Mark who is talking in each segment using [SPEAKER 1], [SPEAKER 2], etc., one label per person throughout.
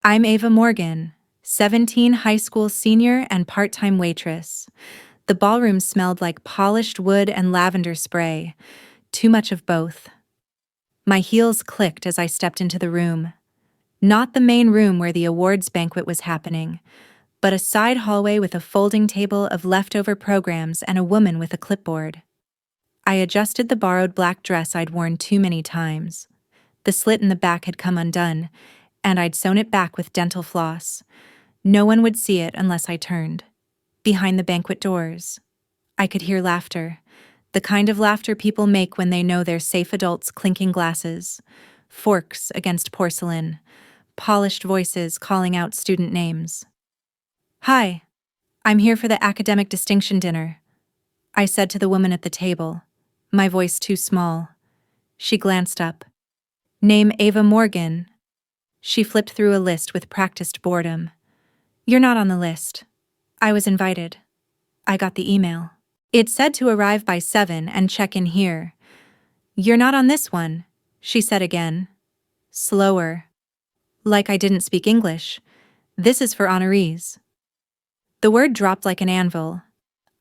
[SPEAKER 1] I'm Ava Morgan, 17 high school senior and part-time waitress. The ballroom smelled like polished wood and lavender spray, too much of both. My heels clicked as I stepped into the room. Not the main room where the awards banquet was happening, but a side hallway with a folding table of leftover programs and a woman with a clipboard. I adjusted the borrowed black dress I'd worn too many times. The slit in the back had come undone, and I'd sewn it back with dental floss. No one would see it unless I turned. Behind the banquet doors, I could hear laughter, the kind of laughter people make when they know they're safe adults clinking glasses, forks against porcelain, polished voices calling out student names. "Hi, I'm here for the academic distinction dinner," I said to the woman at the table, my voice too small. She glanced up. "Name Ava Morgan." She flipped through a list with practiced boredom. "You're not on the list. I was invited. I got the email. It said to arrive by 7 and check in here." "You're not on this one," she said again. Slower. Like I didn't speak English. "This is for honorees." The word dropped like an anvil.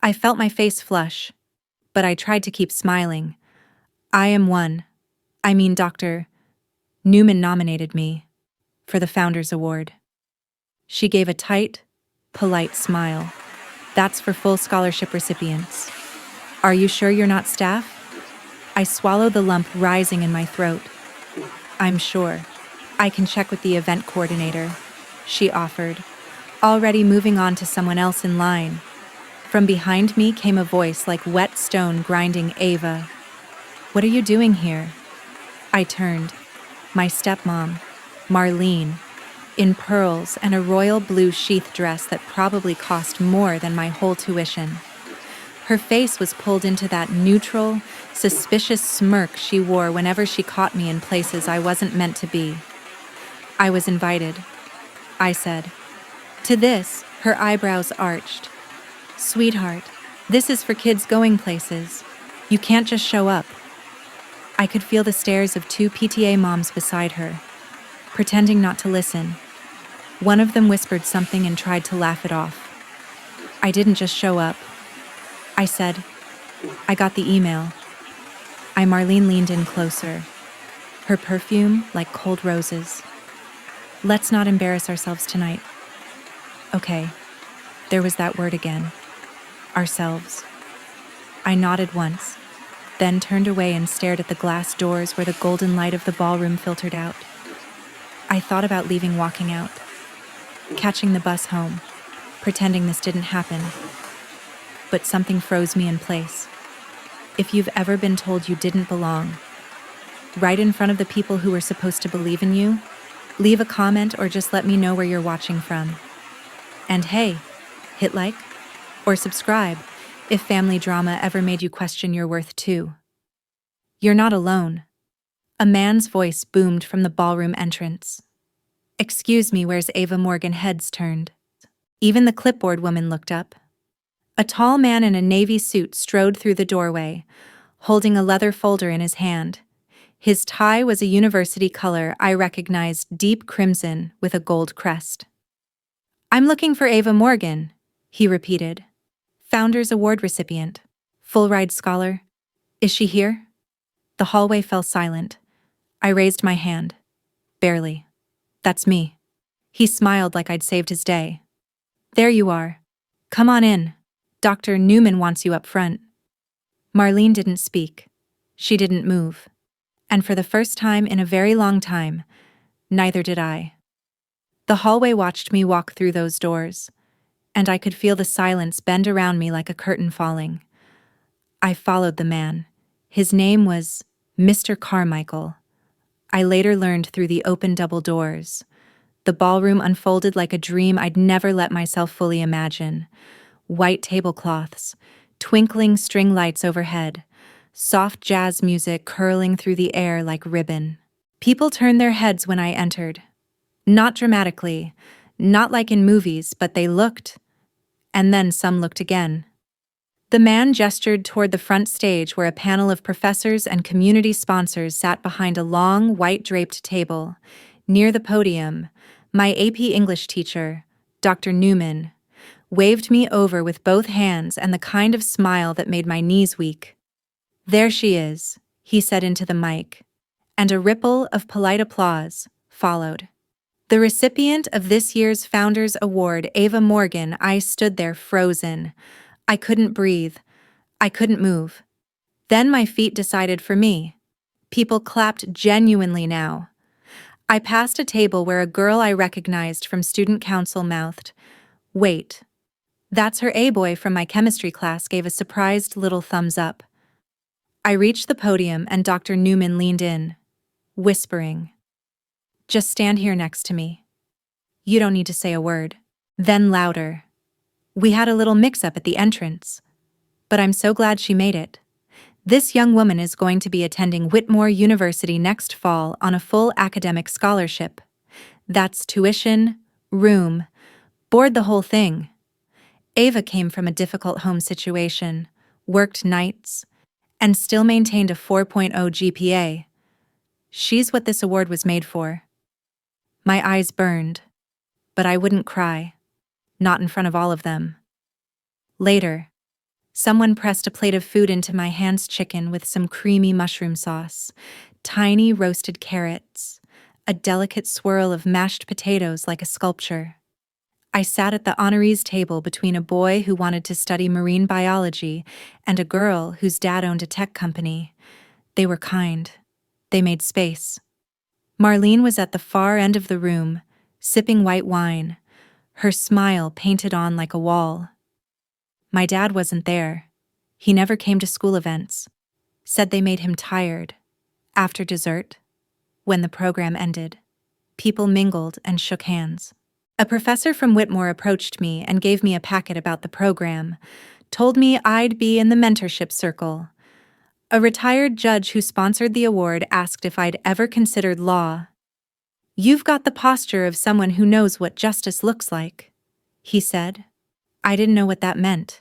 [SPEAKER 1] I felt my face flush, but I tried to keep smiling. I am one. I mean, Dr. Newman nominated me for the Founders Award. She gave a tight, polite smile. "That's for full scholarship recipients. Are you sure you're not staff?" I swallowed the lump rising in my throat. "I'm sure. I can check with the event coordinator," she offered, already moving on to someone else in line. From behind me came a voice like wet stone grinding. "Ava, what are you doing here?" I turned. My stepmom, Marlene, in pearls and a royal blue sheath dress that probably cost more than my whole tuition. Her face was pulled into that neutral, suspicious smirk she wore whenever she caught me in places I wasn't meant to be. "I was invited," I said. To this, her eyebrows arched. "Sweetheart, this is for kids going places. You can't just show up." I could feel the stares of 2 PTA moms beside her, pretending not to listen. One of them whispered something and tried to laugh it off. "I didn't just show up," I said. "I got the email." Marlene leaned in closer, her perfume like cold roses. "Let's not embarrass ourselves tonight." "Okay." There was that word again. Ourselves. I nodded once, then turned away and stared at the glass doors where the golden light of the ballroom filtered out. I thought about leaving, walking out, catching the bus home, pretending this didn't happen. But something froze me in place. If you've ever been told you didn't belong, right in front of the people who were supposed to believe in you, leave a comment or just let me know where you're watching from. And hey, hit like or subscribe if family drama ever made you question your worth too. You're not alone. A man's voice boomed from the ballroom entrance. "Excuse me," where's Ava Morgan? Heads turned. Even the clipboard woman looked up. A tall man in a navy suit strode through the doorway, holding a leather folder in his hand. His tie was a university color I recognized, deep crimson with a gold crest. "I'm looking for Ava Morgan," he repeated. "Founders Award recipient. Full ride scholar. Is she here?" The hallway fell silent. I raised my hand. "Barely. That's me." He smiled like I'd saved his day. "There you are. Come on in. Dr. Newman wants you up front." Marlene didn't speak. She didn't move. And for the first time in a very long time, neither did I. The hallway watched me walk through those doors, and I could feel the silence bend around me like a curtain falling. I followed the man. His name was Mr. Carmichael. I later learned through the open double doors. The ballroom unfolded like a dream I'd never let myself fully imagine. White tablecloths, twinkling string lights overhead, soft jazz music curling through the air like ribbon. People turned their heads when I entered. Not dramatically, not like in movies, but they looked. And then some looked again. The man gestured toward the front stage where a panel of professors and community sponsors sat behind a long, white-draped table. Near the podium, My AP English teacher, Dr. Newman, waved me over with both hands and the kind of smile that made my knees weak. "There she is," he said into the mic, and a ripple of polite applause followed. The recipient of this year's Founders Award, Ava Morgan. I stood there frozen. I couldn't breathe. I couldn't move. Then my feet decided for me. People clapped genuinely now. I passed a table where a girl I recognized from student council mouthed, "Wait, that's her." A boy from my chemistry class gave a surprised little thumbs up. I reached the podium and Dr. Newman leaned in, whispering, "Just stand here next to me. You don't need to say a word." Then louder, "We had a little mix-up at the entrance, but I'm so glad she made it. This young woman is going to be attending Whitmore University next fall on a full academic scholarship. That's tuition, room, board, the whole thing." Ava came from a difficult home situation, worked nights, and still maintained a 4.0 GPA. She's what this award was made for. My eyes burned, but I wouldn't cry. Not in front of all of them. Later, someone pressed a plate of food into my hands, chicken with some creamy mushroom sauce, tiny roasted carrots, a delicate swirl of mashed potatoes like a sculpture. I sat at the honorees table between a boy who wanted to study marine biology and a girl whose dad owned a tech company. They were kind. They made space. Marlene was at the far end of the room, sipping white wine, her smile painted on like a wall. My dad wasn't there. He never came to school events. Said they made him tired. After dessert, when the program ended, people mingled and shook hands. A professor from Whitmore approached me and gave me a packet about the program, told me I'd be in the mentorship circle. A retired judge who sponsored the award asked if I'd ever considered law. "You've got the posture of someone who knows what justice looks like," he said. I didn't know what that meant,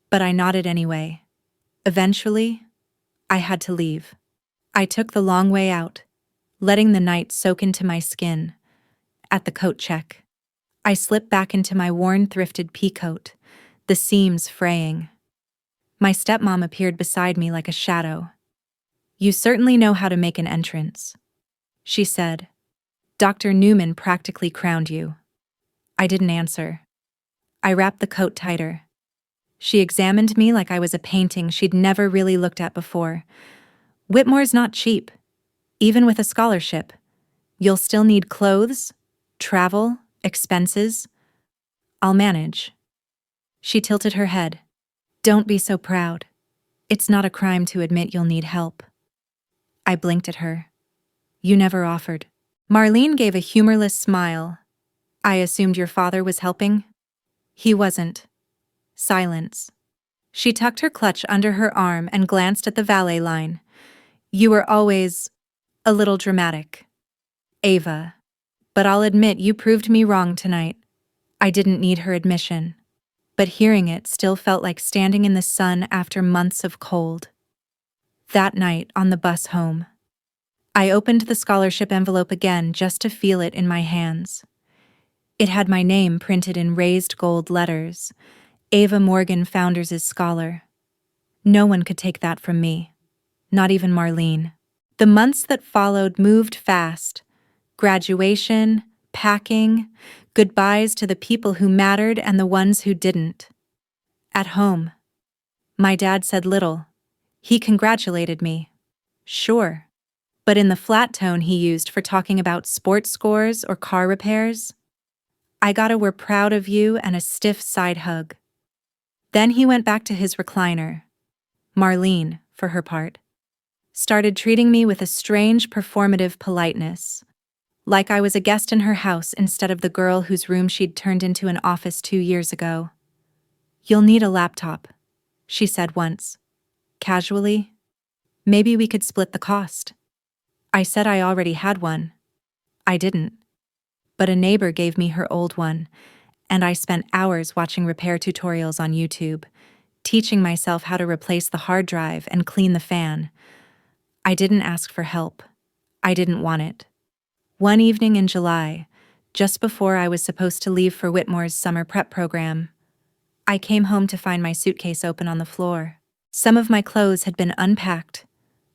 [SPEAKER 1] but I nodded anyway. Eventually, I had to leave. I took the long way out, letting the night soak into my skin. At the coat check, I slipped back into my worn thrifted pea coat, the seams fraying. My stepmom appeared beside me like a shadow. "You certainly know how to make an entrance," she said. "Dr. Newman practically crowned you." I didn't answer. I wrapped the coat tighter. She examined me like I was a painting she'd never really looked at before. "Whitmore's not cheap. Even with a scholarship, you'll still need clothes, travel, expenses. I'll manage." She tilted her head. "Don't be so proud. It's not a crime to admit you'll need help." I blinked at her. "You never offered." Marlene gave a humorless smile. "I assumed your father was helping?" "He wasn't." Silence. She tucked her clutch under her arm and glanced at the valet line. "You were always a little dramatic, Ava. But I'll admit you proved me wrong tonight." I didn't need her admission, but hearing it still felt like standing in the sun after months of cold. That night on the bus home, I opened the scholarship envelope again just to feel it in my hands. It had my name printed in raised gold letters, Ava Morgan, Founders' Scholar. No one could take that from me, not even Marlene. The months that followed moved fast. Graduation, packing, goodbyes to the people who mattered and the ones who didn't. At home, my dad said little. He congratulated me. Sure. But in the flat tone he used for talking about sports scores or car repairs. I got a "we're proud of you" and a stiff side hug. Then he went back to his recliner. Marlene, for her part, started treating me with a strange performative politeness, like I was a guest in her house instead of the girl whose room she'd turned into an office 2 years ago. "You'll need a laptop," she said once, casually. "Maybe we could split the cost." I said I already had one. I didn't. But a neighbor gave me her old one, and I spent hours watching repair tutorials on YouTube, teaching myself how to replace the hard drive and clean the fan. I didn't ask for help. I didn't want it. One evening in July, just before I was supposed to leave for Whitmore's summer prep program. I came home to find my suitcase open on the floor. Some of my clothes had been unpacked.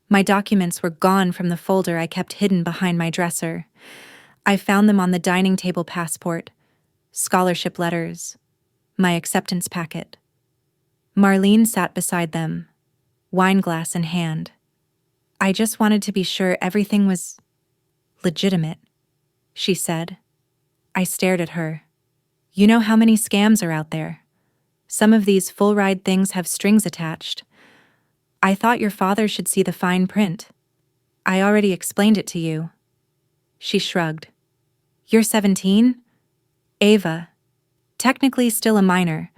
[SPEAKER 1] My documents were gone from the folder I kept hidden behind my dresser. I found them on the dining table: passport, scholarship letters, my acceptance packet. Marlene sat beside them, wine glass in hand. I just wanted to be sure everything was legitimate, she said. I stared at her. You know how many scams are out there? Some of these full-ride things have strings attached. I thought your father should see the fine print. I already explained it to you. She shrugged. You're 17? Ava. Technically still a minor.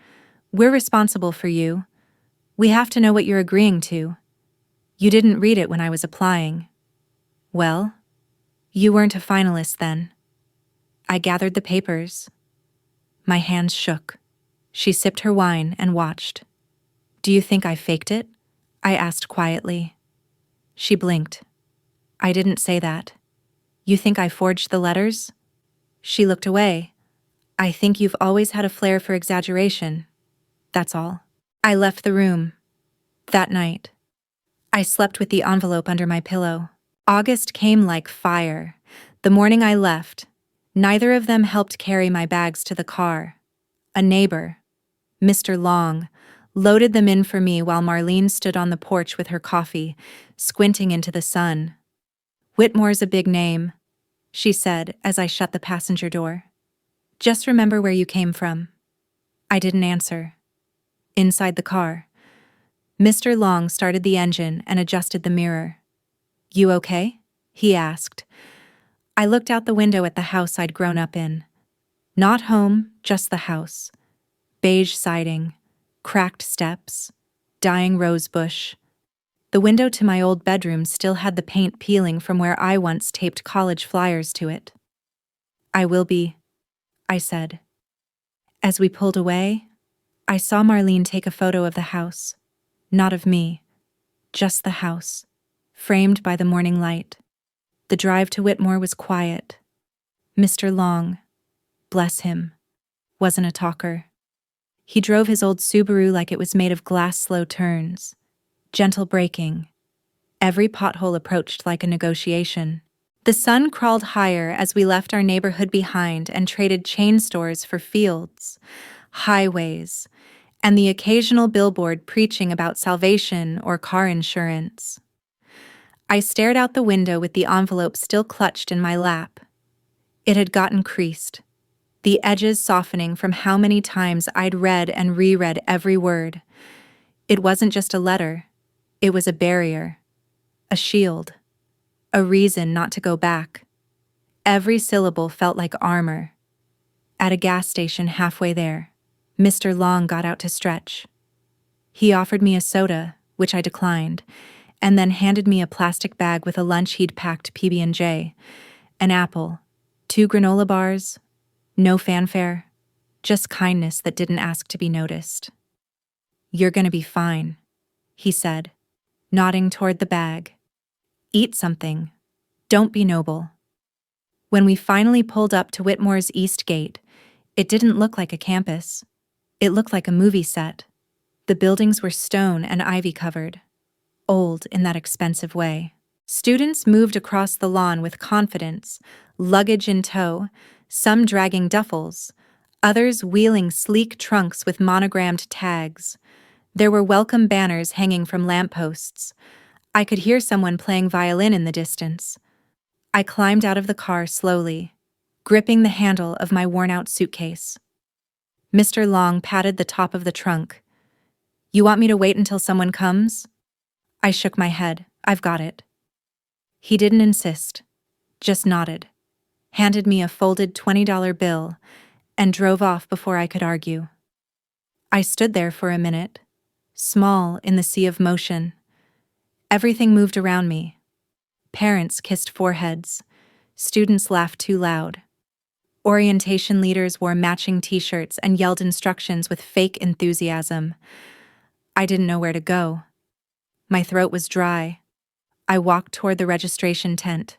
[SPEAKER 1] We're responsible for you. We have to know what you're agreeing to. You didn't read it when I was applying. Well, you weren't a finalist then. I gathered the papers. My hands shook. She sipped her wine and watched. Do you think I faked it? I asked quietly. She blinked. I didn't say that. You think I forged the letters? She looked away. I think you've always had a flair for exaggeration. That's all. I left the room. That night, I slept with the envelope under my pillow. August came like fire. The morning I left, neither of them helped carry my bags to the car. A neighbor, Mr. Long, loaded them in for me while Marlene stood on the porch with her coffee, squinting into the sun. Whitmore's a big name, she said as I shut the passenger door. Just remember where you came from. I didn't answer. Inside the car, Mr. Long started the engine and adjusted the mirror. You okay? He asked. I looked out the window at the house I'd grown up in. Not home, just the house. Beige siding, cracked steps, dying rose bush. The window to my old bedroom still had the paint peeling from where I once taped college flyers to it. I will be, I said. As we pulled away, I saw Marlene take a photo of the house. Not of me, just the house, framed by the morning light. The drive to Whitmore was quiet. Mr. Long, bless him, wasn't a talker. He drove his old Subaru like it was made of glass slow turns, gentle braking. Every pothole approached like a negotiation. The sun crawled higher as we left our neighborhood behind and traded chain stores for fields, highways, and the occasional billboard preaching about salvation or car insurance. I stared out the window with the envelope still clutched in my lap. It had gotten creased, the edges softening from how many times I'd read and reread every word. It wasn't just a letter. It was a barrier, a shield, a reason not to go back. Every syllable felt like armor. At a gas station halfway there, Mr. Long got out to stretch. He offered me a soda, which I declined, and then handed me a plastic bag with a lunch he'd packed: PB&J, an apple, 2 granola bars, no fanfare, just kindness that didn't ask to be noticed. You're gonna be fine, he said, nodding toward the bag. Eat something. Don't be noble. When we finally pulled up to Whitmore's East Gate, it didn't look like a campus. It looked like a movie set. The buildings were stone and ivy covered, old in that expensive way. Students moved across the lawn with confidence, luggage in tow, some dragging duffels, others wheeling sleek trunks with monogrammed tags. There were welcome banners hanging from lampposts. I could hear someone playing violin in the distance. I climbed out of the car slowly, gripping the handle of my worn-out suitcase. Mr. Long patted the top of the trunk. You want me to wait until someone comes? I shook my head. I've got it. He didn't insist, just nodded, handed me a folded $20 bill, and drove off before I could argue. I stood there for a minute, small in the sea of motion. Everything moved around me. Parents kissed foreheads. Students laughed too loud. Orientation leaders wore matching t-shirts and yelled instructions with fake enthusiasm. I didn't know where to go. My throat was dry. I walked toward the registration tent,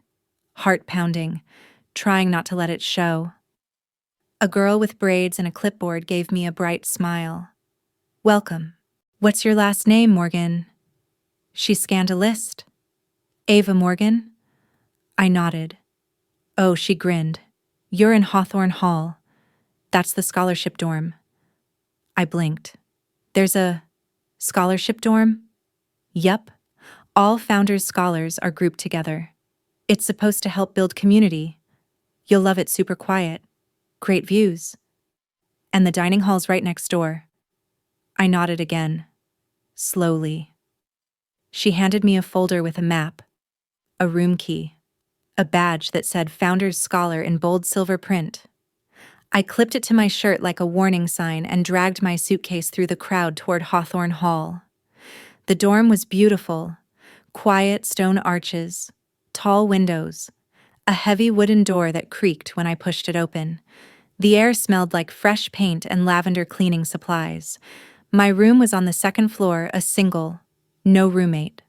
[SPEAKER 1] heart pounding, trying not to let it show. A girl with braids and a clipboard gave me a bright smile. Welcome. What's your last name, Morgan? She scanned a list. Ava Morgan? I nodded. Oh, she grinned. You're in Hawthorne Hall. That's the scholarship dorm. I blinked. There's a scholarship dorm? Yep. All Founders Scholars are grouped together. It's supposed to help build community. You'll love it, super quiet. Great views. And the dining hall's right next door. I nodded again. Slowly. She handed me a folder with a map, a room key, a badge that said Founders Scholar in bold silver print. I clipped it to my shirt like a warning sign and dragged my suitcase through the crowd toward Hawthorne Hall. The dorm was beautiful. Quiet stone arches, tall windows, a heavy wooden door that creaked when I pushed it open. The air smelled like fresh paint and lavender cleaning supplies. My room was on the second floor, a single, no roommate.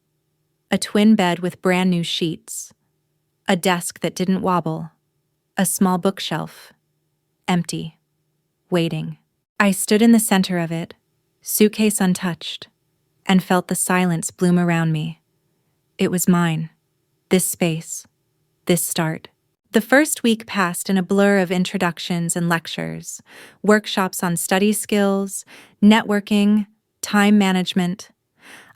[SPEAKER 1] A twin bed with brand new sheets. A desk that didn't wobble. A small bookshelf. Empty. Waiting. I stood in the center of it, suitcase untouched, and felt the silence bloom around me. It was mine. This space. This start. The first week passed in a blur of introductions and lectures, workshops on study skills, networking, time management.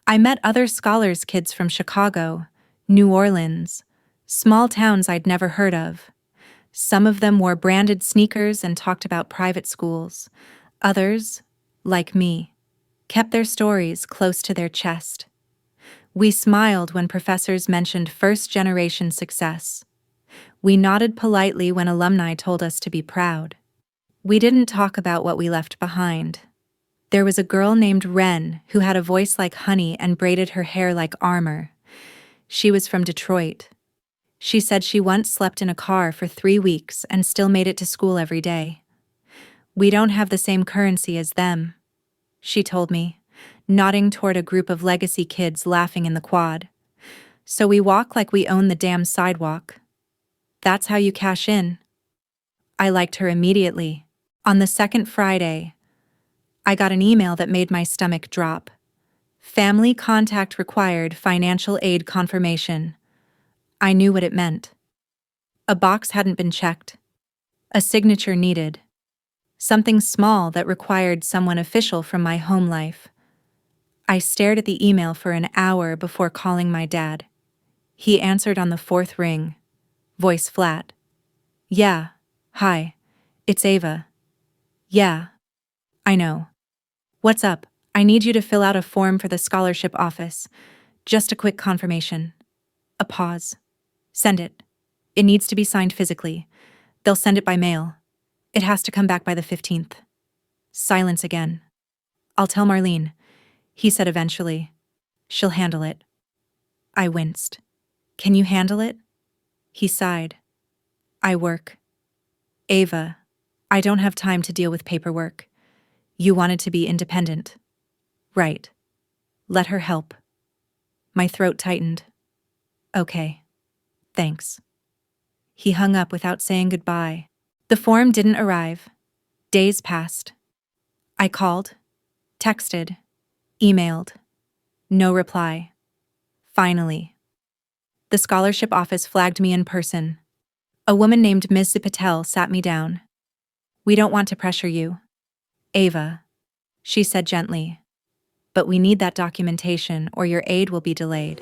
[SPEAKER 1] I met other scholars kids from Chicago, New Orleans, small towns I'd never heard of. Some of them wore branded sneakers and talked about private schools. Others, like me, kept their stories close to their chest. We smiled when professors mentioned first-generation success. We nodded politely when alumni told us to be proud. We didn't talk about what we left behind. There was a girl named Wren who had a voice like honey and braided her hair like armor. She was from Detroit. She said she once slept in a car for 3 weeks and still made it to school every day. We don't have the same currency as them, she told me, nodding toward a group of legacy kids laughing in the quad. So we walk like we own the damn sidewalk. That's how you cash in. I liked her immediately. On the second Friday, I got an email that made my stomach drop. Family contact required, financial aid confirmation. I knew what it meant. A box hadn't been checked. A signature needed. Something small that required someone official from my home life. I stared at the email for an hour before calling my dad. He answered on the 4th ring, voice flat. Yeah, hi, it's Ava. Yeah, I know. What's up? I need you to fill out a form for the scholarship office. Just a quick confirmation. A pause. Send it. It needs to be signed physically. They'll send it by mail. It has to come back by the 15th. Silence again. I'll tell Marlene, he said eventually. She'll handle it. I winced. Can you handle it? He sighed. I work. Ava, I don't have time to deal with paperwork. You wanted to be independent. Right. Let her help. My throat tightened. Okay. Thanks. He hung up without saying goodbye. The form didn't arrive. Days passed. I called, texted, emailed. No reply. Finally. The scholarship office flagged me in person. A woman named Ms. Patel sat me down. We don't want to pressure you, Ava, she said gently. But we need that documentation or your aid will be delayed.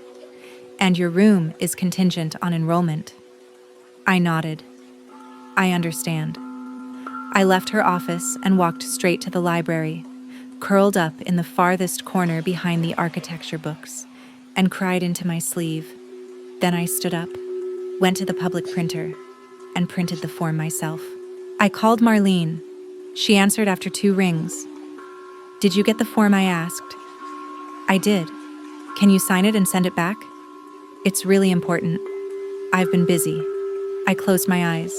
[SPEAKER 1] And your room is contingent on enrollment. I nodded. I understand. I left her office and walked straight to the library, curled up in the farthest corner behind the architecture books, and cried into my sleeve. Then I stood up, went to the public printer, and printed the form myself. I called Marlene. She answered after 2 rings. Did you get the form I asked? I did. Can you sign it and send it back? It's really important. I've been busy. I closed my eyes.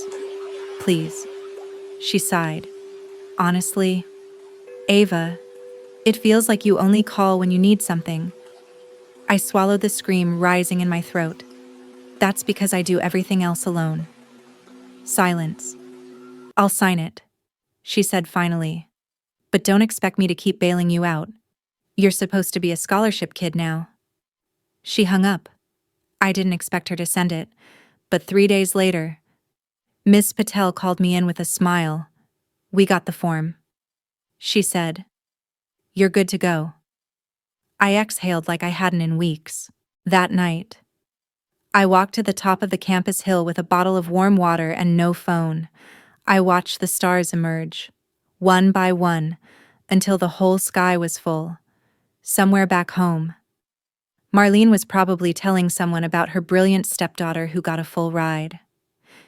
[SPEAKER 1] Please. She sighed. Honestly, Ava, it feels like you only call when you need something. I swallowed the scream rising in my throat. That's because I do everything else alone. Silence. I'll sign it, she said finally. But don't expect me to keep bailing you out. You're supposed to be a scholarship kid now. She hung up. I didn't expect her to send it, but 3 days later, Miss Patel called me in with a smile. We got the form. She said, "You're good to go." I exhaled like I hadn't in weeks. That night, I walked to the top of the campus hill with a bottle of warm water and no phone. I watched the stars emerge, one by one, until the whole sky was full. Somewhere back home, Marlene was probably telling someone about her brilliant stepdaughter who got a full ride.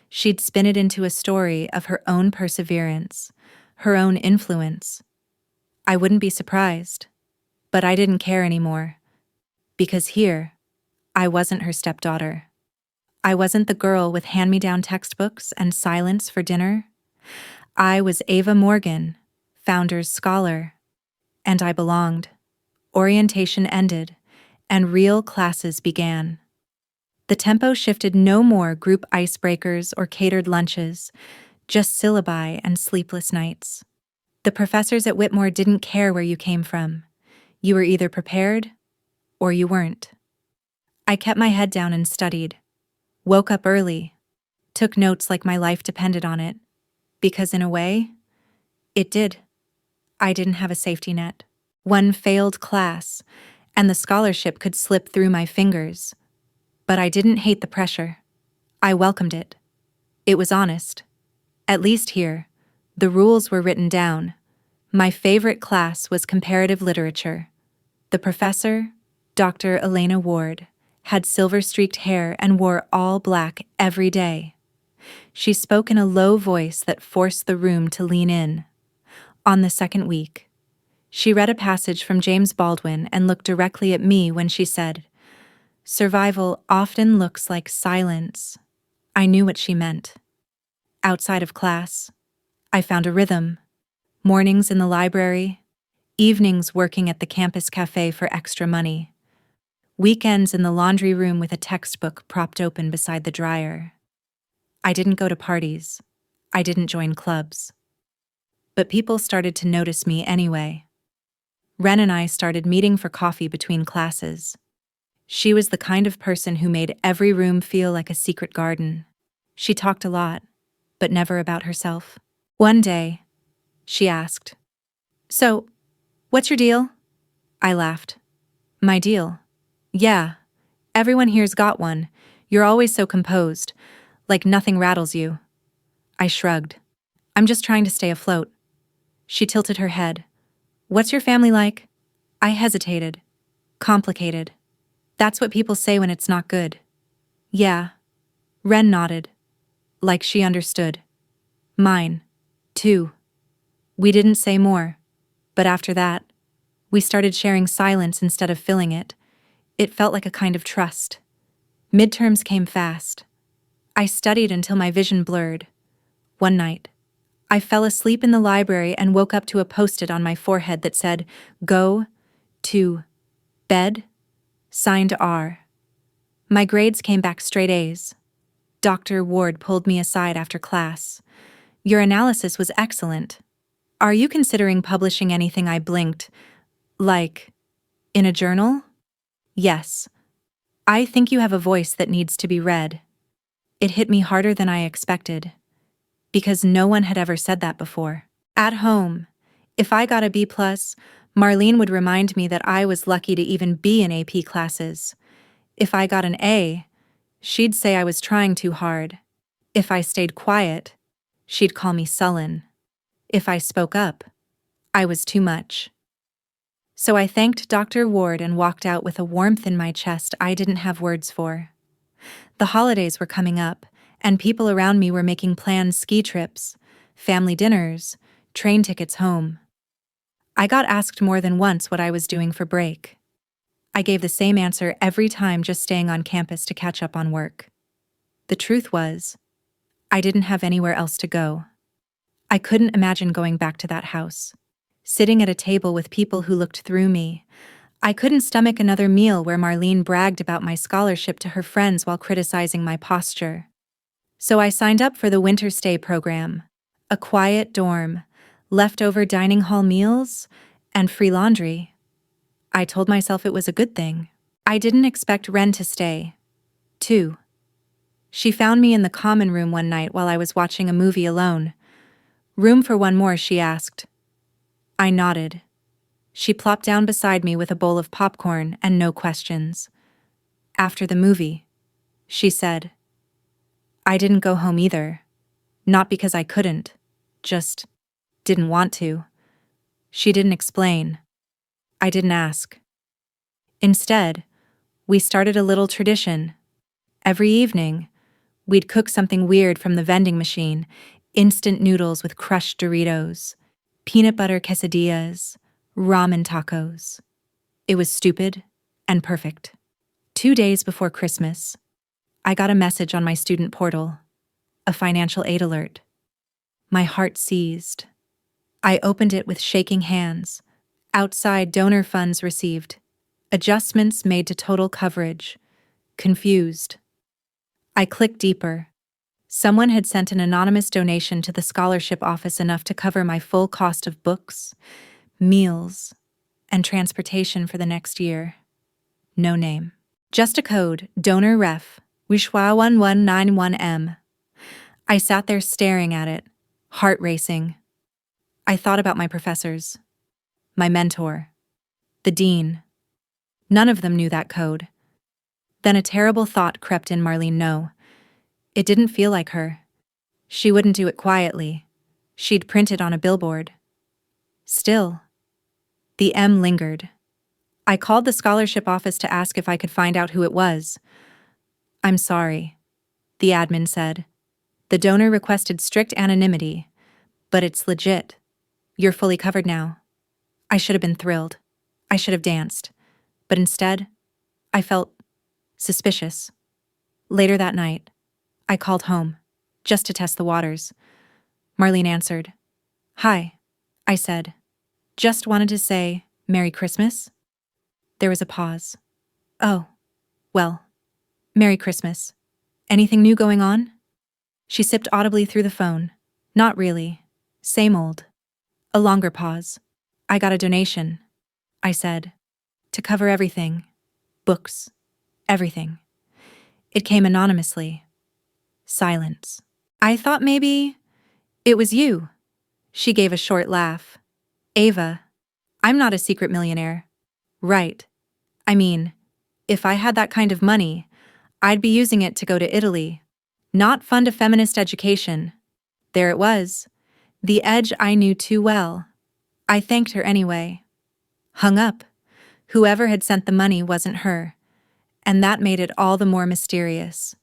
[SPEAKER 1] She'd spin it into a story of her own perseverance, her own influence. I wouldn't be surprised, but I didn't care anymore. Because here, I wasn't her stepdaughter. I wasn't the girl with hand-me-down textbooks and silence for dinner. I was Ava Morgan, Founders Scholar, and I belonged. Orientation ended, and real classes began. The tempo shifted. No more group icebreakers or catered lunches, just syllabi and sleepless nights. The professors at Whitmore didn't care where you came from. You were either prepared or you weren't. I kept my head down and studied, woke up early, took notes like my life depended on it, because in a way, it did. I didn't have a safety net. One failed class, and the scholarship could slip through my fingers. But I didn't hate the pressure. I welcomed it. It was honest. At least here, the rules were written down. My favorite class was comparative literature. The professor, Dr. Elena Ward, had silver-streaked hair and wore all black every day. She spoke in a low voice that forced the room to lean in. On the second week, she read a passage from James Baldwin and looked directly at me when she said, "Survival often looks like silence." I knew what she meant. Outside of class, I found a rhythm. Mornings in the library, evenings working at the campus cafe for extra money, weekends in the laundry room with a textbook propped open beside the dryer. I didn't go to parties. I didn't join clubs. But people started to notice me anyway. Ren and I started meeting for coffee between classes. She was the kind of person who made every room feel like a secret garden. She talked a lot, but never about herself. One day, she asked, "So, what's your deal?" I laughed. "My deal? Yeah, everyone here's got one. You're always so composed, like nothing rattles you." I shrugged. "I'm just trying to stay afloat." She tilted her head. "What's your family like?" I hesitated. "Complicated. That's what people say when it's not good." "Yeah." Ren nodded, like she understood. "Mine, too." We didn't say more, but after that, we started sharing silence instead of filling it. It felt like a kind of trust. Midterms came fast. I studied until my vision blurred. One night, I fell asleep in the library and woke up to a post-it on my forehead that said, "Go to bed, signed R." My grades came back straight A's. Dr. Ward pulled me aside after class. "Your analysis was excellent. Are you considering publishing anything?" I blinked. "Like, in a journal?" "Yes. I think you have a voice that needs to be read." It hit me harder than I expected, because no one had ever said that before. At home, if I got a B+, Marlene would remind me that I was lucky to even be in AP classes. If I got an A, she'd say I was trying too hard. If I stayed quiet, she'd call me sullen. If I spoke up, I was too much. So I thanked Dr. Ward and walked out with a warmth in my chest I didn't have words for. The holidays were coming up, and people around me were making planned ski trips, family dinners, train tickets home. I got asked more than once what I was doing for break. I gave the same answer every time, just staying on campus to catch up on work. The truth was, I didn't have anywhere else to go. I couldn't imagine going back to that house, sitting at a table with people who looked through me. I couldn't stomach another meal where Marlene bragged about my scholarship to her friends while criticizing my posture. So I signed up for the winter stay program, a quiet dorm, leftover dining hall meals, and free laundry. I told myself it was a good thing. I didn't expect Ren to stay, too. She found me in the common room one night while I was watching a movie alone. "Room for one more?" she asked. I nodded. She plopped down beside me with a bowl of popcorn and no questions. "After the movie," she said. I didn't go home either. Not because I couldn't. Just didn't want to. She didn't explain. I didn't ask. Instead, we started a little tradition. Every evening, we'd cook something weird from the vending machine: instant noodles with crushed Doritos, peanut butter quesadillas, ramen tacos. It was stupid and perfect. 2 days before Christmas, I got a message on my student portal, a financial aid alert. My heart seized. I opened it with shaking hands. Outside, donor funds received. Adjustments made to total coverage. Confused. I clicked deeper. Someone had sent an anonymous donation to the scholarship office, enough to cover my full cost of books, meals, and transportation for the next year. No name. Just a code: donor ref, Wishwa1191M. I sat there staring at it, heart racing. I thought about my professors, my mentor, the dean. None of them knew that code. Then a terrible thought crept in. Marlene, no. It didn't feel like her. She wouldn't do it quietly. She'd print it on a billboard. Still, the M lingered. I called the scholarship office to ask if I could find out who it was. "I'm sorry," the admin said. "The donor requested strict anonymity, but it's legit. You're fully covered now." I should have been thrilled. I should have danced. But instead, I felt suspicious. Later that night, I called home, just to test the waters. Marlene answered. "Hi," I said. "Just wanted to say Merry Christmas." There was a pause. "Oh, well, Merry Christmas. Anything new going on?" She sipped audibly through the phone. "Not really. Same old." A longer pause. "I got a donation," I said, "to cover everything. Books. Everything." It came anonymously. Silence. "I thought maybe it was you." She gave a short laugh. "Ava, I'm not a secret millionaire." "Right. I mean, if I had that kind of money, I'd be using it to go to Italy, not fund a feminist education." There it was, the edge I knew too well. I thanked her anyway. Hung up. Whoever had sent the money wasn't her, and that made it all the more mysterious.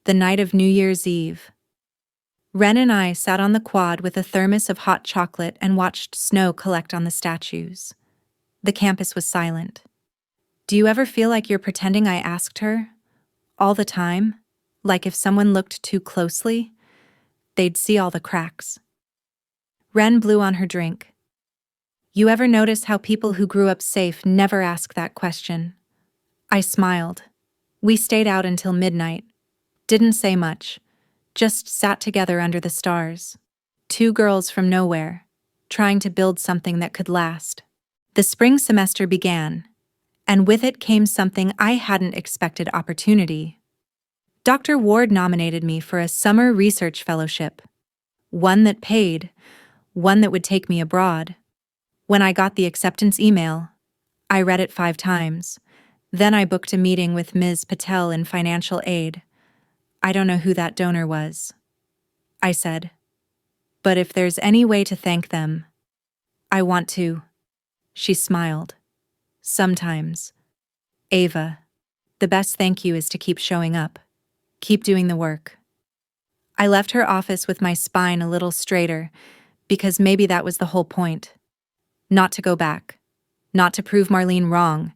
[SPEAKER 1] The night of New Year's Eve. Ren and I sat on the quad with a thermos of hot chocolate and watched snow collect on the statues. The campus was silent. Do you ever feel like you're pretending I asked her? All the time? Like if someone looked too closely, they'd see all the cracks. Ren blew on her drink. You ever notice how people who grew up safe never ask that question? I smiled. We stayed out until midnight. Didn't say much. Just sat together under the stars. Two girls from nowhere, trying to build something that could last. The spring semester began, and with it came something I hadn't expected: opportunity. Dr. Ward nominated me for a summer research fellowship. One that paid, one that would take me abroad. When I got the acceptance email, I read it 5 times. Then I booked a meeting with Ms. Patel in financial aid. "I don't know who that donor was," I said. "But if there's any way to thank them, I want to." She smiled. "Sometimes, Ava, the best thank you is to keep showing up. Keep doing the work." I left her office with my spine a little straighter, because maybe that was the whole point. Not to go back. Not to prove Marlene wrong,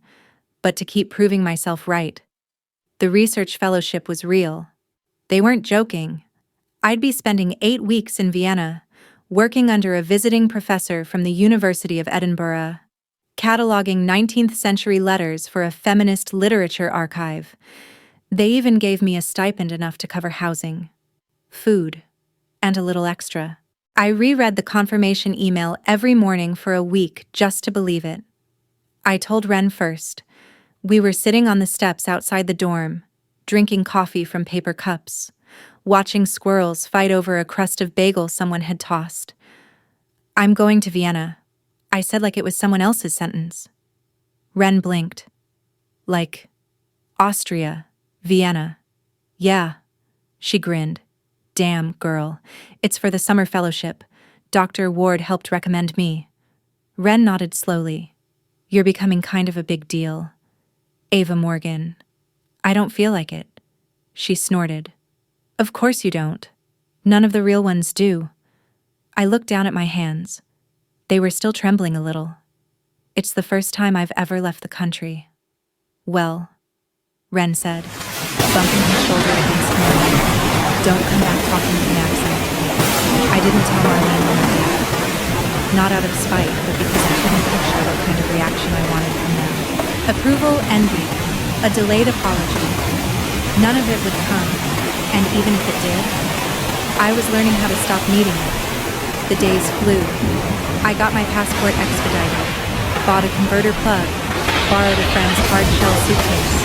[SPEAKER 1] but to keep proving myself right. The research fellowship was real. They weren't joking. I'd be spending 8 weeks in Vienna, working under a visiting professor from the University of Edinburgh, cataloging 19th century letters for a feminist literature archive. They even gave me a stipend enough to cover housing, food, and a little extra. I reread the confirmation email every morning for a week just to believe it. I told Ren first. We were sitting on the steps outside the dorm, drinking coffee from paper cups, watching squirrels fight over a crust of bagel someone had tossed. I'm going to Vienna, I said like it was someone else's sentence. Ren blinked. Like, Austria, Vienna. Yeah, she grinned. Damn, girl. It's for the summer fellowship. Dr. Ward helped recommend me. Ren nodded slowly. You're becoming kind of a big deal. Ava Morgan. I don't feel like it. She snorted. Of course you don't. None of the real ones do. I looked down at my hands. They were still trembling a little. It's the first time I've ever left the country. Well, Ren said, bumping his shoulder against mine. Don't come back talking with an accent. I didn't tell Marlene when I did. Not out of spite, but because I couldn't picture what kind of reaction I wanted from them. Approval, envy, a delayed apology. None of it would come, and even if it did, I was learning how to stop needing it. The days flew. I got my passport expedited, bought a converter plug, borrowed a friend's hard-shell suitcase.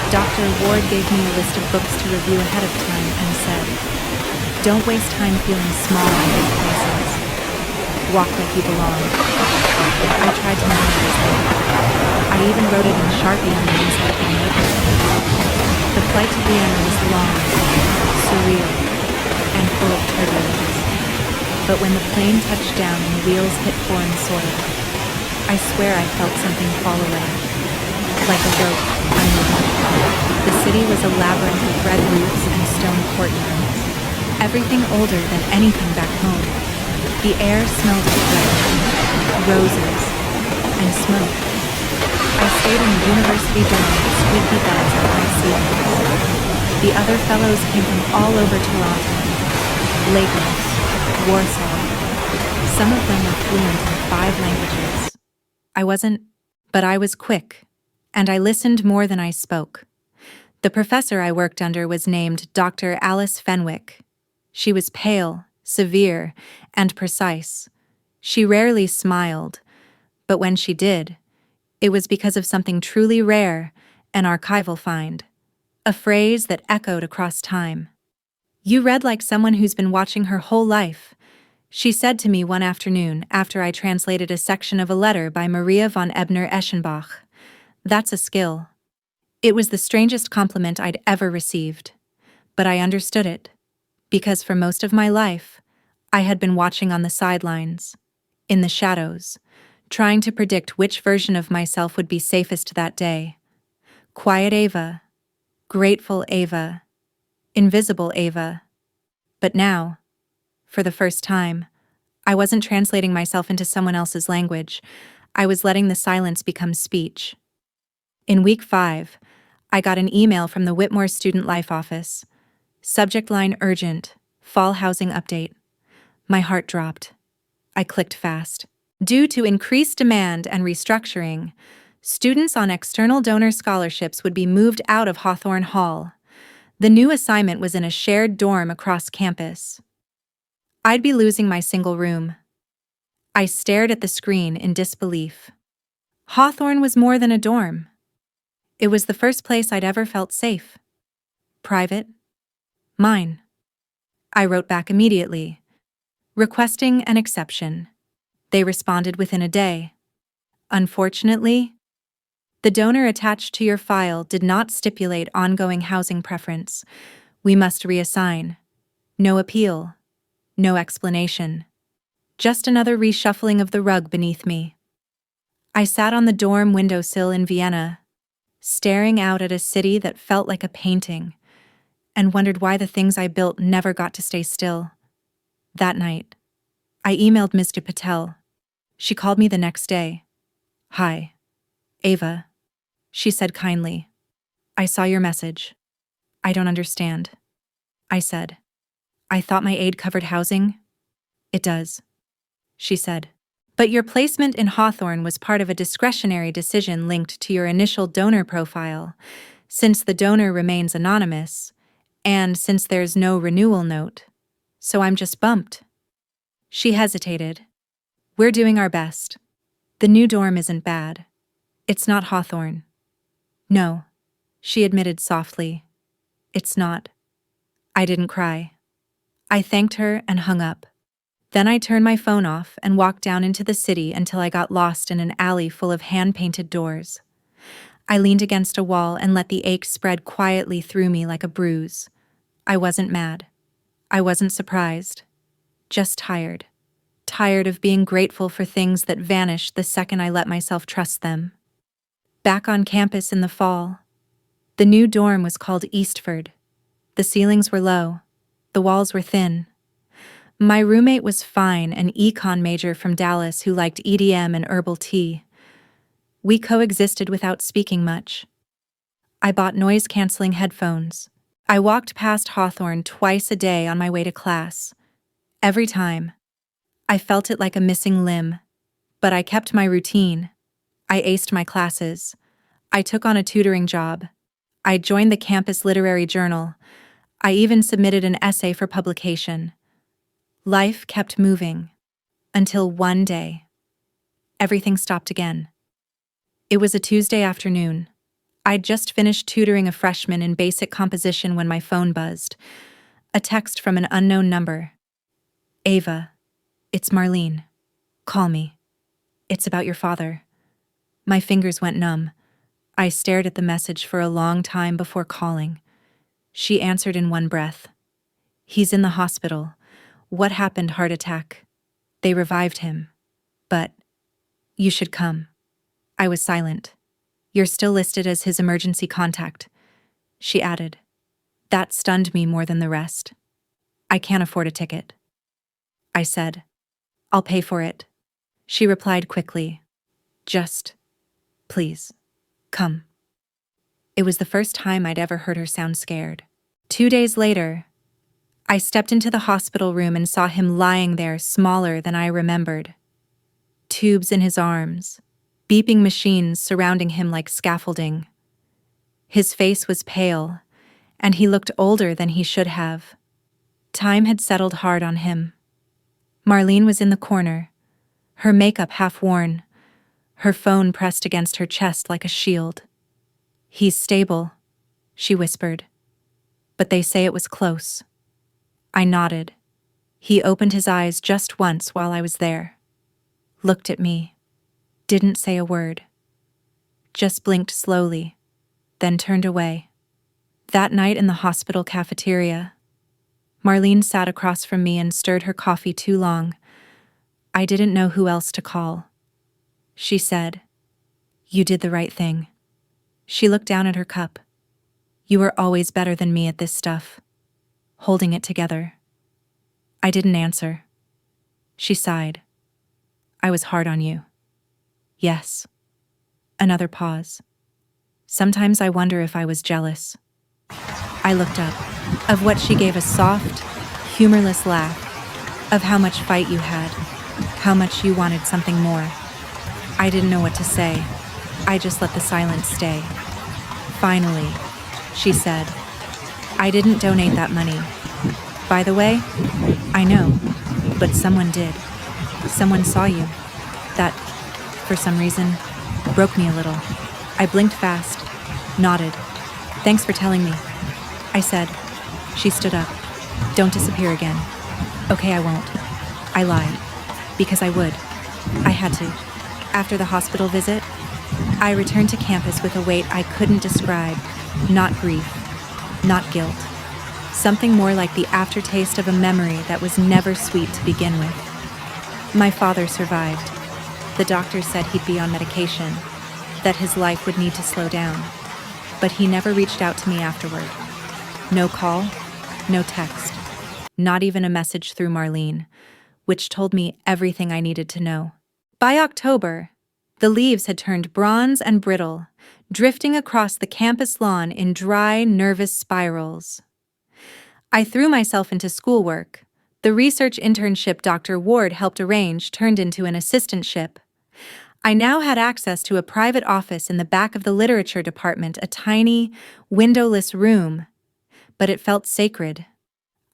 [SPEAKER 1] Dr. Ward gave me a list of books to review ahead of time and said, don't waste time feeling small in big places. Walk like you belong. I tried to memorize it. I even wrote it in Sharpie on the inside of my notebook. The flight to Vienna was long, surreal, and full of turbulence. But when the plane touched down and the wheels hit foreign soil, I swear I felt something fall away. Like a rope, unmoving. The city was a labyrinth of red roofs and stone courtyards. Everything older than anything back home. The air smelled of bread, roses, and smoke. I stayed in the university dorm with squeaky beds and high ceilings. The other fellows came from all over Toronto, Lagos, Warsaw. Some of them were fluent in 5 languages. I wasn't, but I was quick, and I listened more than I spoke. The professor I worked under was named Dr. Alice Fenwick. She was pale, severe, and precise. She rarely smiled, but when she did, it was because of something truly rare, an archival find, a phrase that echoed across time. You read like someone who's been watching her whole life, she said to me one afternoon after I translated a section of a letter by Maria von Ebner-Eschenbach. That's a skill. It was the strangest compliment I'd ever received, but I understood it, because for most of my life, I had been watching on the sidelines, in the shadows, trying to predict which version of myself would be safest that day. Quiet Ava, grateful Ava, invisible Ava. But now, for the first time, I wasn't translating myself into someone else's language. I was letting the silence become speech. In week 5, I got an email from the Whitmore Student Life Office. Subject line urgent, fall housing update. My heart dropped. I clicked fast. Due to increased demand and restructuring, students on external donor scholarships would be moved out of Hawthorne Hall. The new assignment was in a shared dorm across campus. I'd be losing my single room. I stared at the screen in disbelief. Hawthorne was more than a dorm. It was the first place I'd ever felt safe. Private. Mine. I wrote back immediately, requesting an exception. They responded within a day. Unfortunately, the donor attached to your file did not stipulate ongoing housing preference. We must reassign. No appeal. No explanation. Just another reshuffling of the rug beneath me. I sat on the dorm windowsill in Vienna, staring out at a city that felt like a painting, and wondered why the things I built never got to stay still. That night, I emailed Mr. Patel. She called me the next day. Hi, Ava, she said kindly. I saw your message. I don't understand. I said. I thought my aid covered housing. It does, she said. But your placement in Hawthorne was part of a discretionary decision linked to your initial donor profile. Since the donor remains anonymous, and since there's no renewal note, so I'm just bumped. She hesitated. We're doing our best. The new dorm isn't bad. It's not Hawthorne. No, she admitted softly. It's not. I didn't cry. I thanked her and hung up. Then I turned my phone off and walked down into the city until I got lost in an alley full of hand-painted doors. I leaned against a wall and let the ache spread quietly through me like a bruise. I wasn't mad. I wasn't surprised. Just tired. Tired of being grateful for things that vanished the second I let myself trust them. Back on campus in the fall. The new dorm was called Eastford. The ceilings were low. The walls were thin. My roommate was fine, an econ major from Dallas who liked EDM and herbal tea. We coexisted without speaking much. I bought noise-canceling headphones. I walked past Hawthorne twice a day on my way to class. Every time. I felt it like a missing limb. But I kept my routine. I aced my classes. I took on a tutoring job. I joined the campus literary journal. I even submitted an essay for publication. Life kept moving. Until one day. Everything stopped again. It was a Tuesday afternoon. I'd just finished tutoring a freshman in basic composition when my phone buzzed. A text from an unknown number. Ava, it's Marlene. Call me. It's about your father. My fingers went numb. I stared at the message for a long time before calling. She answered in one breath. He's in the hospital. What happened? Heart attack. They revived him. But you should come. I was silent. You're still listed as his emergency contact, she added. That stunned me more than the rest. I can't afford a ticket. I said. I'll pay for it. She replied quickly. Just, please, come. It was the first time I'd ever heard her sound scared. 2 days later, I stepped into the hospital room and saw him lying there smaller than I remembered. Tubes in his arms, beeping machines surrounding him like scaffolding. His face was pale, and he looked older than he should have. Time had settled hard on him. Marlene was in the corner, her makeup half worn, her phone pressed against her chest like a shield. He's stable, she whispered. But they say it was close. I nodded. He opened his eyes just once while I was there. Looked at me. Didn't say a word. Just blinked slowly, then turned away. That night in the hospital cafeteria, Marlene sat across from me and stirred her coffee too long. I didn't know who else to call. She said, You did the right thing. She looked down at her cup. You were always better than me at this stuff. Holding it together. I didn't answer. She sighed. I was hard on you. Yes. Another pause. Sometimes I wonder if I was jealous. I looked up. Of what she gave a soft, humorless laugh. Of how much fight you had. How much you wanted something more. I didn't know what to say. I just let the silence stay. Finally, she said, I didn't donate that money. By the way, I know, but someone did. Someone saw you. That, for some reason, broke me a little. I blinked fast, nodded. Thanks for telling me, I said. She stood up. Don't disappear again. Okay, I won't. I lied. Because I would. I had to. After the hospital visit, I returned to campus with a weight I couldn't describe. Not grief. Not guilt. Something more like the aftertaste of a memory that was never sweet to begin with. My father survived. The doctor said he'd be on medication, that his life would need to slow down. But he never reached out to me afterward. No call, no text. Not even a message through Marlene, which told me everything I needed to know. By October, the leaves had turned bronze and brittle, drifting across the campus lawn in dry, nervous spirals. I threw myself into schoolwork. The research internship Dr. Ward helped arrange turned into an assistantship. I now had access to a private office in the back of the literature department, a tiny, windowless room, but it felt sacred.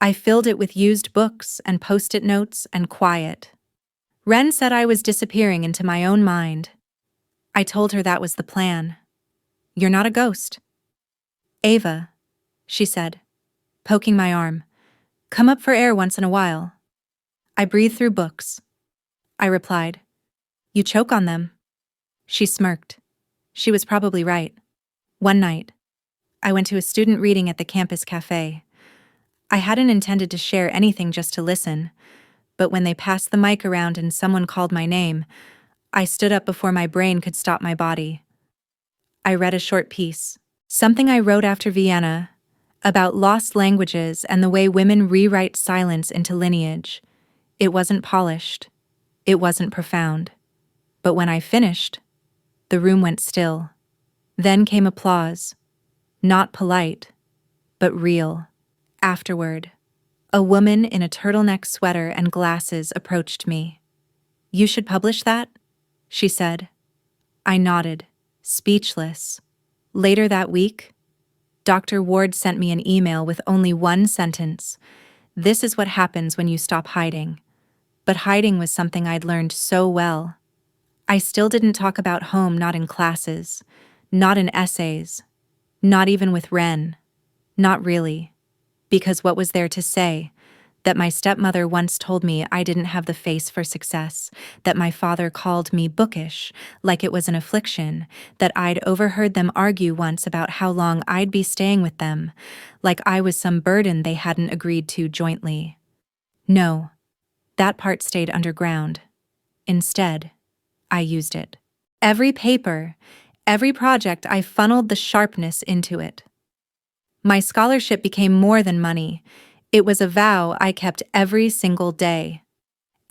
[SPEAKER 1] I filled it with used books and post-it notes and quiet. Ren said I was disappearing into my own mind. I told her that was the plan. You're not a ghost. Ava, she said, poking my arm. Come up for air once in a while. I breathe through books. I replied. You choke on them. She smirked. She was probably right. One night, I went to a student reading at the campus cafe. I hadn't intended to share anything, just to listen, but when they passed the mic around and someone called my name, I stood up before my brain could stop my body. I read a short piece, something I wrote after Vienna, about lost languages and the way women rewrite silence into lineage. It wasn't polished. It wasn't profound. But when I finished, the room went still. Then came applause. Not polite, but real. Afterward, a woman in a turtleneck sweater and glasses approached me. You should publish that, she said. I nodded, speechless. Later that week, Dr. Ward sent me an email with only one sentence. This is what happens when you stop hiding. But hiding was something I'd learned so well. I still didn't talk about home, not in classes, not in essays, not even with Ren. Not really. Because what was there to say? That my stepmother once told me I didn't have the face for success, that my father called me bookish, like it was an affliction, that I'd overheard them argue once about how long I'd be staying with them, like I was some burden they hadn't agreed to jointly. No, that part stayed underground. Instead, I used it. Every paper, every project, I funneled the sharpness into it. My scholarship became more than money. It was a vow I kept every single day.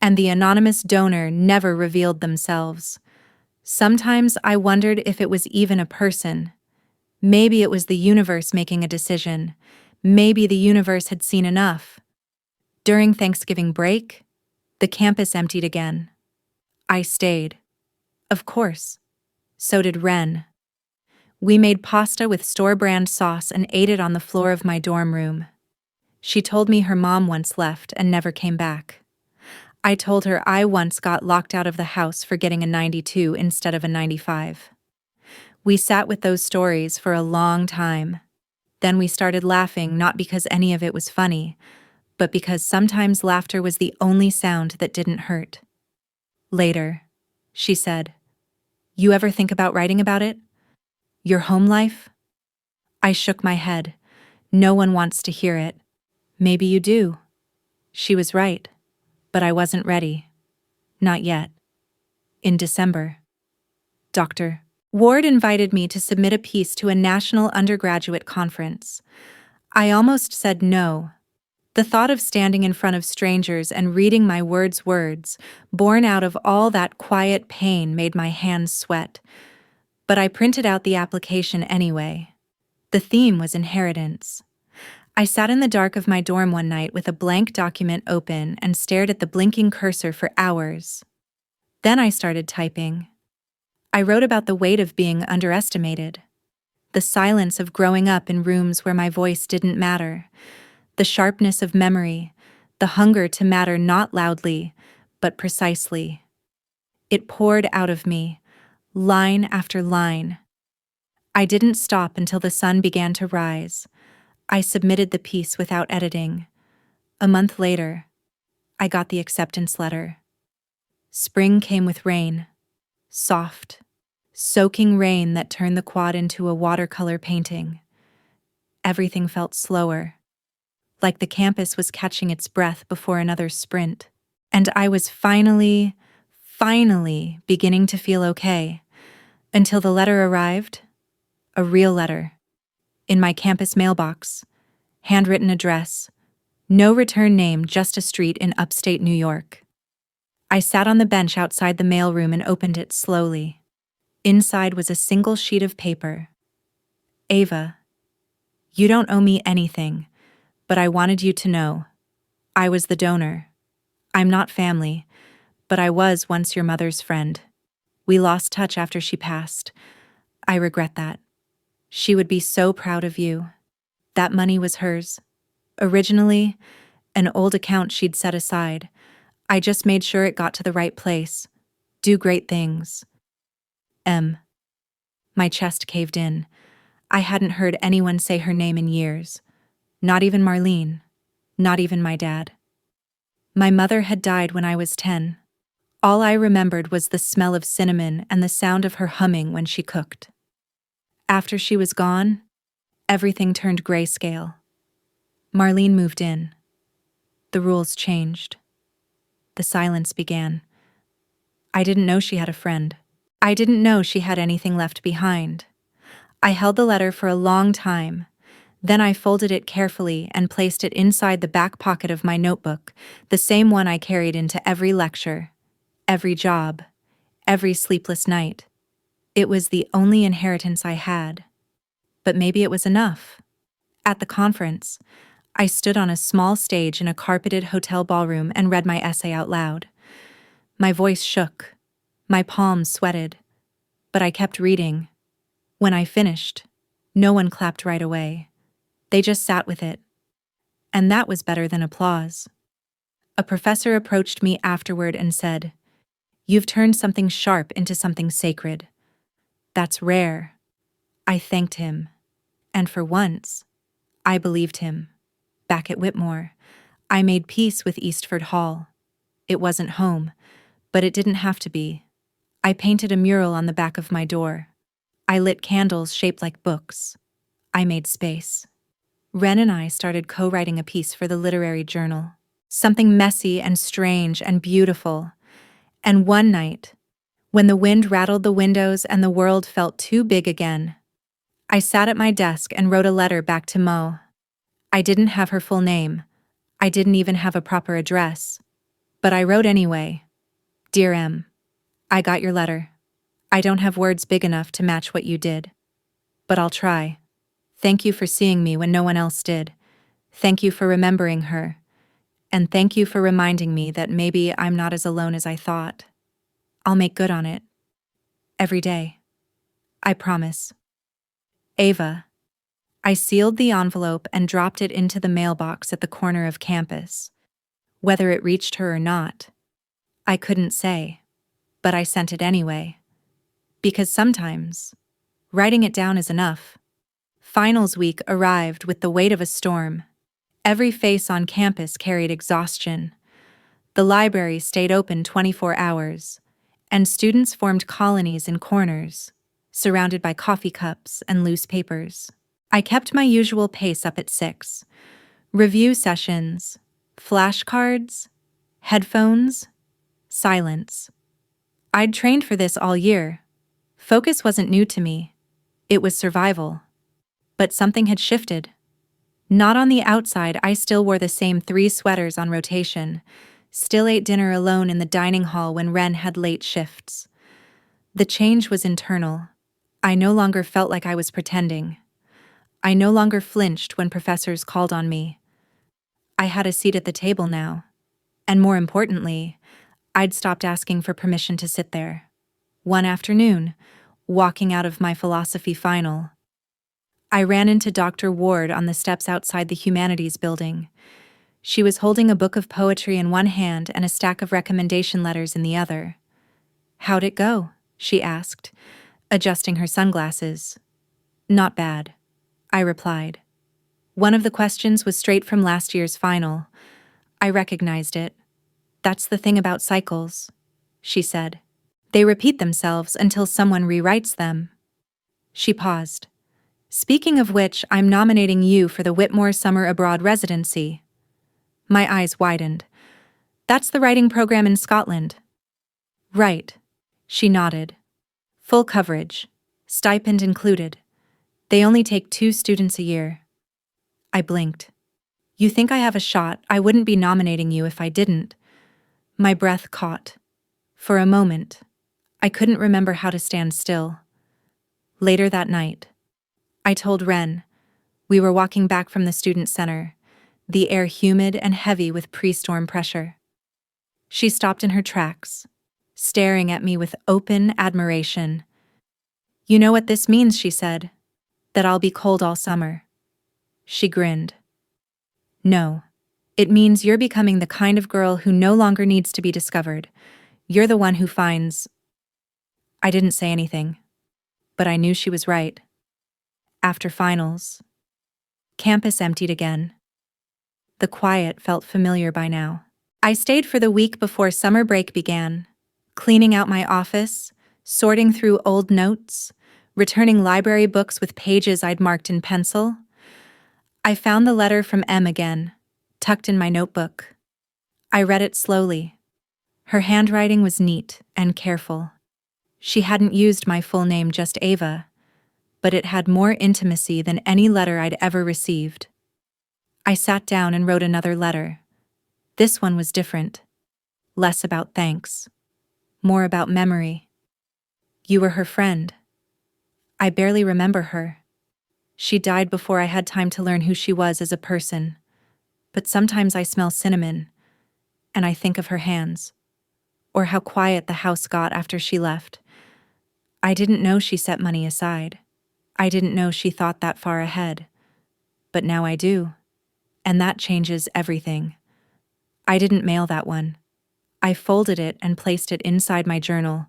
[SPEAKER 1] And the anonymous donor never revealed themselves. Sometimes I wondered if it was even a person. Maybe it was the universe making a decision. Maybe the universe had seen enough. During Thanksgiving break, the campus emptied again. I stayed. Of course. So did Ren. We made pasta with store-brand sauce and ate it on the floor of my dorm room. She told me her mom once left and never came back. I told her I once got locked out of the house for getting a 92 instead of a 95. We sat with those stories for a long time. Then we started laughing, not because any of it was funny, but because sometimes laughter was the only sound that didn't hurt. Later, she said, You ever think about writing about it? Your home life? I shook my head. No one wants to hear it. Maybe you do. She was right, but I wasn't ready. Not yet. In December, Dr. Ward invited me to submit a piece to a national undergraduate conference. I almost said no. The thought of standing in front of strangers and reading my words, born out of all that quiet pain, made my hands sweat. But I printed out the application anyway. The theme was inheritance. I sat in the dark of my dorm one night with a blank document open and stared at the blinking cursor for hours. Then I started typing. I wrote about the weight of being underestimated, the silence of growing up in rooms where my voice didn't matter, the sharpness of memory, the hunger to matter not loudly, but precisely. It poured out of me, line after line. I didn't stop until the sun began to rise. I submitted the piece without editing. A month later, I got the acceptance letter. Spring came with rain. Soft, soaking rain that turned the quad into a watercolor painting. Everything felt slower, like the campus was catching its breath before another sprint. And I was finally beginning to feel okay, until the letter arrived, a real letter. In my campus mailbox, handwritten address, no return name, just a street in upstate New York. I sat on the bench outside the mailroom and opened it slowly. Inside was a single sheet of paper. Ava, you don't owe me anything, but I wanted you to know. I was the donor. I'm not family, but I was once your mother's friend. We lost touch after she passed. I regret that. She would be so proud of you. That money was hers. Originally, An old account she'd set aside. I just made sure it got to the right place. Do great things. M. My chest caved in. I hadn't heard anyone say her name in years. Not even Marlene. Not even my dad. My mother had died when I was 10. All I remembered was the smell of cinnamon and the sound of her humming when she cooked. After she was gone, everything turned grayscale. Marlene moved in. The rules changed. The silence began. I didn't know she had a friend. I didn't know she had anything left behind. I held the letter for a long time. Then I folded it carefully and placed it inside the back pocket of my notebook, the same one I carried into every lecture, every job, every sleepless night. It was the only inheritance I had. But maybe it was enough. At the conference, I stood on a small stage in a carpeted hotel ballroom and read my essay out loud. My voice shook. My palms sweated. But I kept reading. When I finished, no one clapped right away. They just sat with it. And that was better than applause. A professor approached me afterward and said, "You've turned something sharp into something sacred." That's rare. I thanked him. And for once, I believed him. Back at Whitmore, I made peace with Eastford Hall. It wasn't home, but it didn't have to be. I painted a mural on the back of my door. I lit candles shaped like books. I made space. Ren and I started co-writing a piece for the literary journal. Something messy and strange and beautiful. And one night, when the wind rattled the windows and the world felt too big again, I sat at my desk and wrote a letter back to Mo. I didn't have her full name. I didn't even have a proper address. But I wrote anyway. Dear M, I got your letter. I don't have words big enough to match what you did. But I'll try. Thank you for seeing me when no one else did. Thank you for remembering her. And thank you for reminding me that maybe I'm not as alone as I thought. I'll make good on it. Every day. I promise. Ava. I sealed the envelope and dropped it into the mailbox at the corner of campus. Whether it reached her or not, I couldn't say, but I sent it anyway. Because sometimes, writing it down is enough. Finals week arrived with the weight of a storm. Every face on campus carried exhaustion. The library stayed open 24 hours, and students formed colonies in corners, surrounded by coffee cups and loose papers. I kept my usual pace up at 6. Review sessions, flashcards, headphones, silence. I'd trained for this all year. Focus wasn't new to me. It was survival. But something had shifted. Not on the outside, I still wore the same 3 sweaters on rotation, still ate dinner alone in the dining hall when Ren had late shifts. The change was internal. I no longer felt like I was pretending. I no longer flinched when professors called on me. I had a seat at the table now. And more importantly, I'd stopped asking for permission to sit there. One afternoon, walking out of my philosophy final, I ran into Dr. Ward on the steps outside the humanities building. She was holding a book of poetry in one hand and a stack of recommendation letters in the other. "How'd it go?" she asked, adjusting her sunglasses. "Not bad," I replied. One of the questions was straight from last year's final. I recognized it. "That's the thing about cycles," she said. "They repeat themselves until someone rewrites them." She paused. "Speaking of which, I'm nominating you for the Whitmore Summer Abroad Residency." My eyes widened. "That's the writing program in Scotland." "Right," she nodded. "Full coverage. Stipend included. They only take 2 students a year." I blinked. "You think I have a shot? I wouldn't be nominating you if I didn't." My breath caught. For a moment, I couldn't remember how to stand still. Later that night, I told Ren. We were walking back from the student center, the air humid and heavy with pre-storm pressure. She stopped in her tracks, staring at me with open admiration. "You know what this means," she said. "That I'll be cold all summer." She grinned. "No, It means you're becoming the kind of girl who no longer needs to be discovered. You're the one who finds. I didn't say anything, but I knew she was right. After finals, campus emptied again. The quiet felt familiar by now. I stayed for the week before summer break began, cleaning out my office, sorting through old notes, returning library books with pages I'd marked in pencil. I found the letter from M again, tucked in my notebook. I read it slowly. Her handwriting was neat and careful. She hadn't used my full name, just Ava, but it had more intimacy than any letter I'd ever received. I sat down and wrote another letter. This one was different. Less about thanks. More about memory. You were her friend. I barely remember her. She died before I had time to learn who she was as a person. But sometimes I smell cinnamon, and I think of her hands, or how quiet the house got after she left. I didn't know she set money aside. I didn't know she thought that far ahead. But now I do. And that changes everything. I didn't mail that one. I folded it and placed it inside my journal.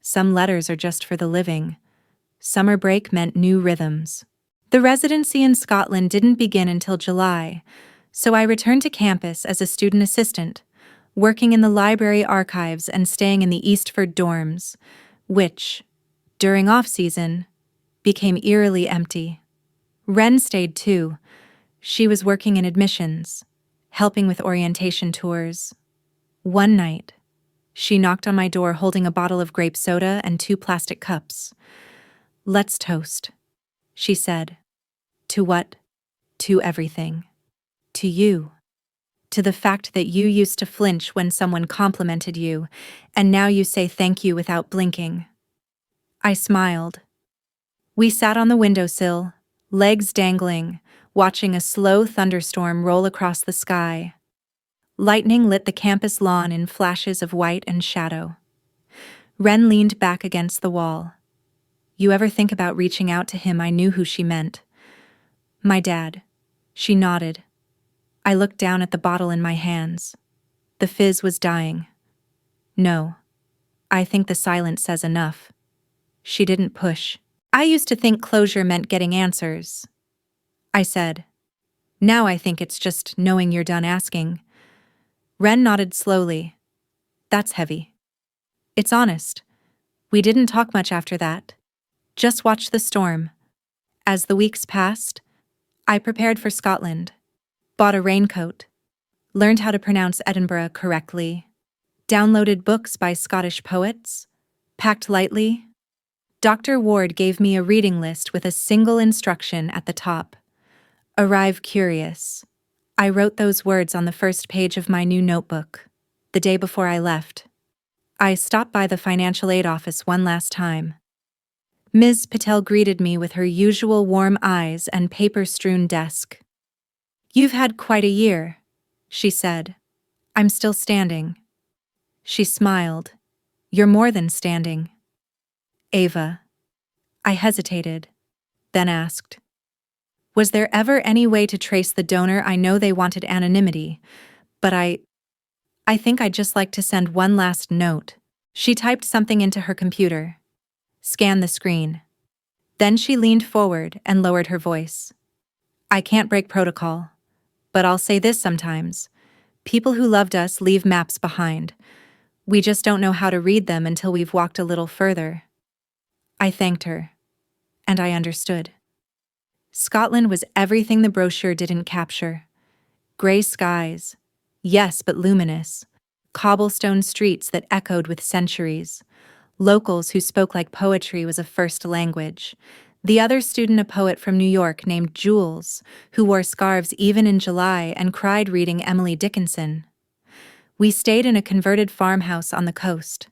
[SPEAKER 1] Some letters are just for the living. Summer break meant new rhythms. The residency in Scotland didn't begin until July, so I returned to campus as a student assistant, working in the library archives and staying in the Eastford dorms, which, during off-season, became eerily empty. Ren stayed too. She was working in admissions, helping with orientation tours. One night, she knocked on my door holding a bottle of grape soda and 2 plastic cups. "Let's toast," she said. "To what?" "To everything. To you. To the fact that you used to flinch when someone complimented you, and now you say thank you without blinking." I smiled. We sat on the windowsill, legs dangling, watching a slow thunderstorm roll across the sky. Lightning lit the campus lawn in flashes of white and shadow. Ren leaned back against the wall. "You ever think about reaching out to him?" I knew who she meant. "My dad." She nodded. I looked down at the bottle in my hands. The fizz was dying. "No. I think the silence says enough." She didn't push. "I used to think closure meant getting answers," I said. "Now I think it's just knowing you're done asking." Ren nodded slowly. "That's heavy." "It's honest. We didn't talk much after that. Just watched the storm." As the weeks passed, I prepared for Scotland. Bought a raincoat. Learned how to pronounce Edinburgh correctly. Downloaded books by Scottish poets. Packed lightly. Dr. Ward gave me a reading list with a single instruction at the top. "Arrive curious." I wrote those words on the first page of my new notebook, the day before I left. I stopped by the financial aid office one last time. Ms. Patel greeted me with her usual warm eyes and paper-strewn desk. "You've had quite a year," she said. "I'm still standing." She smiled. "You're more than standing." "Ava." I hesitated, then asked, "Was there ever any way to trace the donor?" I know they wanted anonymity, but I think I'd just like to send one last note. She typed something into her computer. Scan the screen. Then she leaned forward and lowered her voice. "I can't break protocol, but I'll say this sometimes. People who loved us leave maps behind. We just don't know how to read them until we've walked a little further." I thanked her, and I understood. Scotland was everything the brochure didn't capture. Gray skies, yes, but luminous. Cobblestone streets that echoed with centuries. Locals who spoke like poetry was a first language. The other student a poet from New York named Jules, who wore scarves even in July and cried reading Emily Dickinson. We stayed in a converted farmhouse on the coast.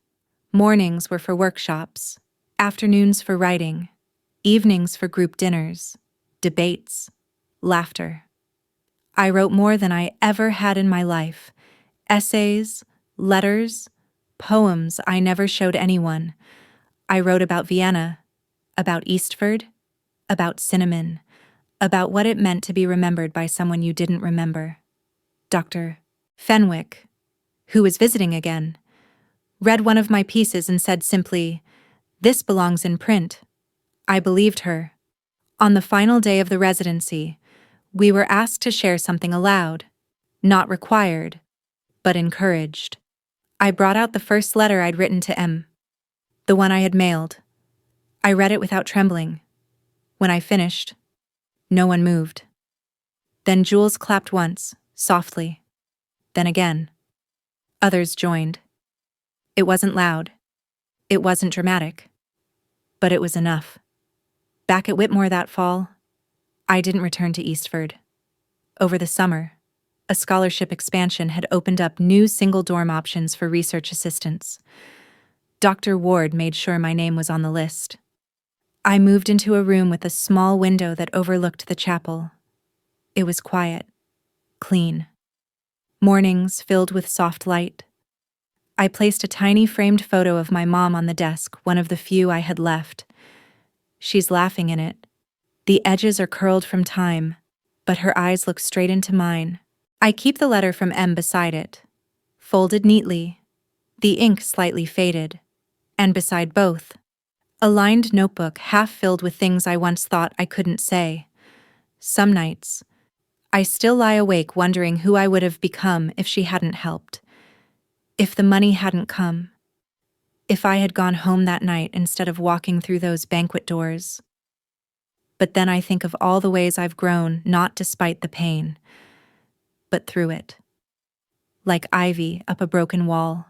[SPEAKER 1] Mornings were for workshops, afternoons for writing, evenings for group dinners, debates, laughter. I wrote more than I ever had in my life. Essays, letters, poems I never showed anyone. I wrote about Vienna, about Eastford, about cinnamon, about what it meant to be remembered by someone you didn't remember. Dr. Fenwick, who was visiting again, read one of my pieces and said simply, "This belongs in print." I believed her. On the final day of the residency, we were asked to share something aloud. Not required, but encouraged. I brought out the first letter I'd written to M, the one I had mailed. I read it without trembling. When I finished, no one moved. Then Jules clapped once, softly. Then again. Others joined. It wasn't loud. It wasn't dramatic. But it was enough. Back at Whitmore that fall, I didn't return to Eastford. Over the summer, a scholarship expansion had opened up new single dorm options for research assistants. Dr. Ward made sure my name was on the list. I moved into a room with a small window that overlooked the chapel. It was quiet, clean. Mornings filled with soft light. I placed a tiny framed photo of my mom on the desk, one of the few I had left. She's laughing in it. The edges are curled from time, but her eyes look straight into mine. I keep the letter from M beside it, folded neatly, the ink slightly faded, and beside both, a lined notebook half filled with things I once thought I couldn't say. Some nights, I still lie awake wondering who I would have become if she hadn't helped. If the money hadn't come. If I had gone home that night instead of walking through those banquet doors. But then I think of all the ways I've grown, not despite the pain, but through it. Like ivy up a broken wall.